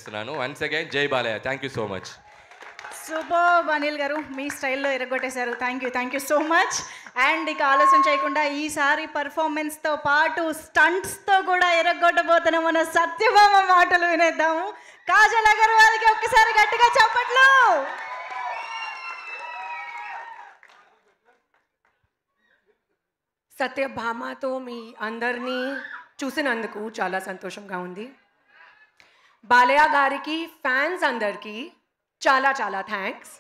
తెలియజేస్తున్నాను. Once again Jai Balayya. Thank you so much. Super Anil garu, మీ స్టైల్లో ఎరగొట్టేశారు. Thank you so much. And ఇక ఆలోచన చేయకుండా ఈసారి పర్ఫార్మెన్స్తో పాటు స్టంట్స్తో కూడా ఎరగొట్టబోతున్న మన సత్యభామ మాటలు వినేద్దాము. కాజల్ అగర్వాల్కి ఒక్కసారి గట్టిగా చప్పట్లు. సత్యభామతో మీ అందరినీ చూసినందుకు చాలా సంతోషంగా ఉంది. బాలయ్య గారికి ఫ్యాన్స్ అందరికీ చాలా చాలా థ్యాంక్స్.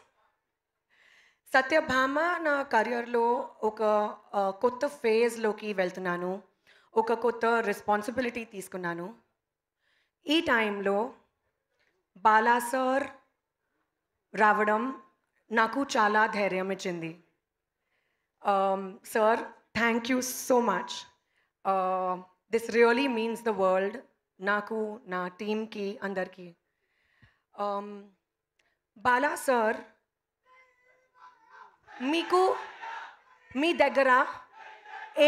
సత్యభామ నా కెరియర్లో ఒక కొత్త ఫేజ్లోకి వెళ్తున్నాను, ఒక కొత్త రెస్పాన్సిబిలిటీ తీసుకున్నాను. ఈ టైంలో బాలా సార్ రావడం నాకు చాలా ధైర్యం ఇచ్చింది. Sir, thank you so much. This really means the world నాకు, నా టీమ్కి, అందరికీ. బాలా సార్, మీకు మీ దగ్గర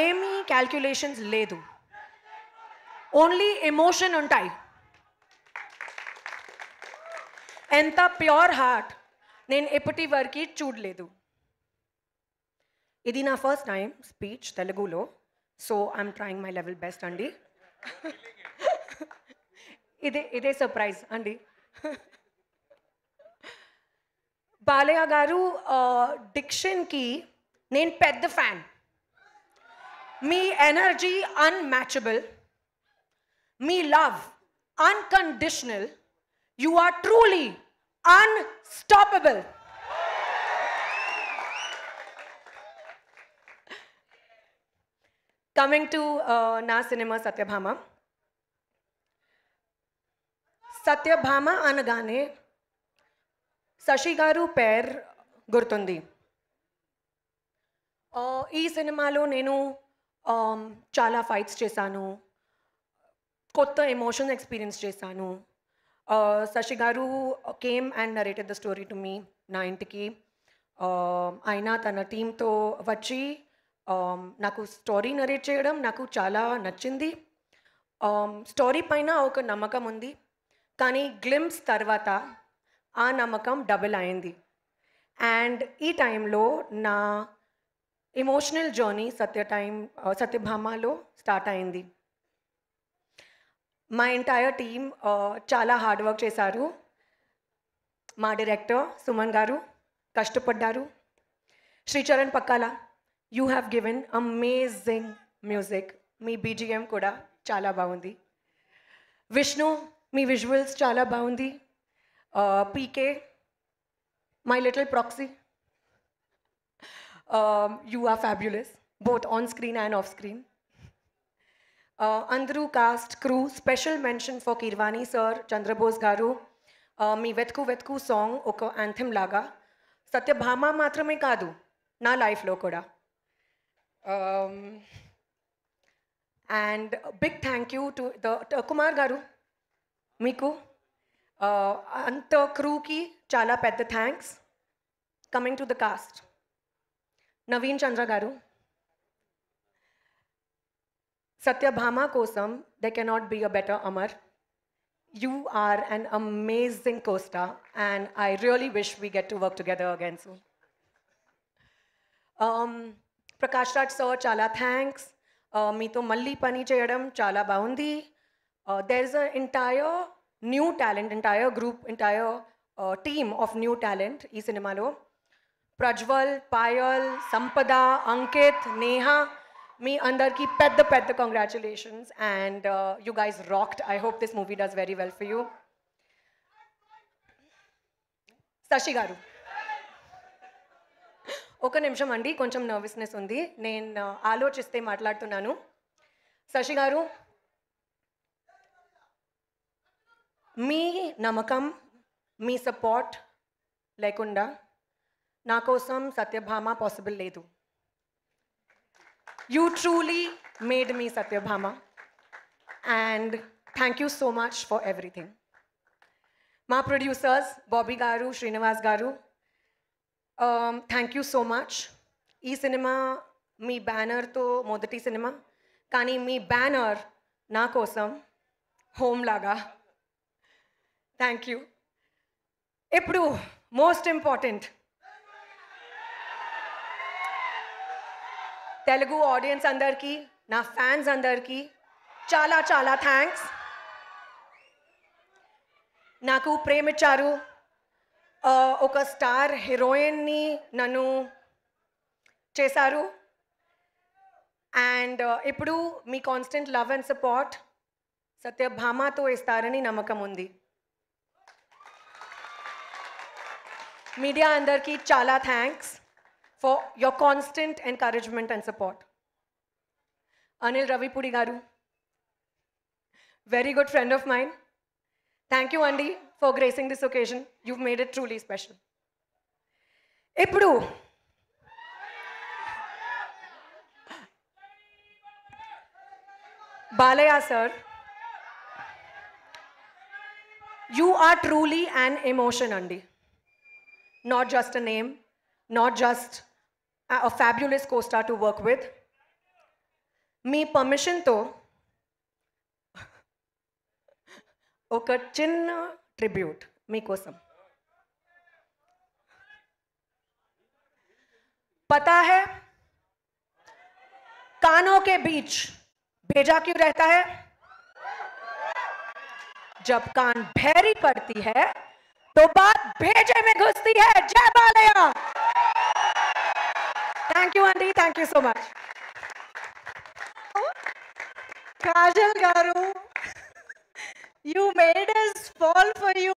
ఏమీ క్యాల్కులేషన్స్ లేదు, ఓన్లీ ఎమోషన్ ఉంటాయి. ఎంత ప్యూర్ హార్ట్ నేను ఎప్పటి వరకు చూడలేదు. ఇది నా ఫస్ట్ టైం స్పీచ్ తెలుగులో, so I'm trying my level best అండి. ఇదే సర్ప్రైజ్ అండి. బాలయ్య గారు డిక్షన్కి నేను పెద్ద ఫ్యాన్. మీ ఎనర్జీ అన్మ్యాచబుల్, మీ love unconditional. You are truly unstoppable. Coming to నా సినిమా సత్యభామ. సత్యభామ అనగానే శశి గారు పేరు గుర్తుంది. ఈ సినిమాలో నేను చాలా ఫైట్స్ చేశాను, కొత్త ఎమోషన్ ఎక్స్పీరియన్స్ చేశాను. Sashi garu came and narrated the story to me, నా ఇంటికి. ఆయన తన టీంతో వచ్చి నాకు స్టోరీ నరేట్ చేయడం నాకు చాలా నచ్చింది. స్టోరీ పైన ఒక నమ్మకం ఉంది, కానీ గ్లిమ్స్ తర్వాత ఆ నమ్మకం డబుల్ అయింది. అండ్ ఈ టైంలో నా ఎమోషనల్ జర్నీ సత్యభామలో స్టార్ట్ అయింది. మా ఎంటైర్ టీమ్ చాలా హార్డ్ వర్క్ చేశారు. మా డైరెక్టర్ సుమన్ గారు కష్టపడ్డారు. Sricharan Pakkala, you have given amazing music. మీ బీజిఎం కూడా చాలా బాగుంది. విష్ణు, మీ విజువల్స్ చాలా బాగుంది. PK, my little proxy, you are fabulous both on screen and off screen. అందరూ cast, crew, special mention for Keeravani sir, Chandrabose garu. మీ వెతుకు వెతుకు సాంగ్ ఒక యాంథమ్ లాగా సత్యభామ మాత్రమే కాదు, నా లైఫ్లో కూడా. And big thank you to the Kumar garu, మీకు అంత క్రూకి చాలా పెద్ద thanks. Coming to the cast, Naveen Chandra garu, Satyabhama కోసం they cannot be a better Amar. You are an amazing co-star and I really wish we get to work together again soon. Prakash Raj sir, chala thanks. Meeto malli pani cheyadam chala baundi. There's an entire new talent, entire group, entire team of new talent ee cinema lo. Prajwal, Payal, Sampada, Ankit, Neha, మీ అందరికీ పెద్ద పెద్ద congratulations and you guys rocked. I hope this movie does very well for you. Sashi గారు, ఒక నిమిషం అండి, కొంచెం nervousness ఉంది, నేను ఆలోచిస్తే మాట్లాడుతున్నాను. శశి గారు, మీ నమ్మకం, మీ సపోర్ట్ లేకుండా నా కోసం సత్యభామ పాసిబుల్ లేదు. You truly made me Satyabhama and thank you so much for everything. My producers, Bobby Garu, Srinivas Garu, thank you so much. Ee cinema మీ బ్యానర్తో మొదటి సినిమా, కానీ మీ బ్యానర్ నా కోసం హోమ్ లాగా. Thank you. ఇప్పుడు మోస్ట్ ఇంపార్టెంట్, తెలుగు ఆడియన్స్ అందరికీ, నా fans అందరికీ చాలా చాలా థ్యాంక్స్. నాకు ప్రేమించారు, ఒక స్టార్ హీరోయిన్ని నన్ను చేశారు. అండ్ ఇప్పుడు మీ కాన్స్టెంట్ లవ్ అండ్ సపోర్ట్ సత్యభామతో ఇస్తారని నమ్మకం ఉంది. మీడియా అందరికీ చాలా thanks for your constant encouragement and support. Anil Ravipudi garu, very good friend of mine. Thank you అండి for gracing this occasion. you've made it truly special. ఇప్పుడు Balayya sir, you are truly an emotion andi, not just a name, not just a fabulous co-star to work with. మీ పర్మిషన్తో ఒక చిన్న tribute మీకోసం. पता है कानों के बीच भेजा क्यों रहता है? जब कान भैरी पड़ती है तो बात भेजे में घुसती है. जय Balayya. Thank you aunty, thank you so much. Kajal గారు, you made us fall for you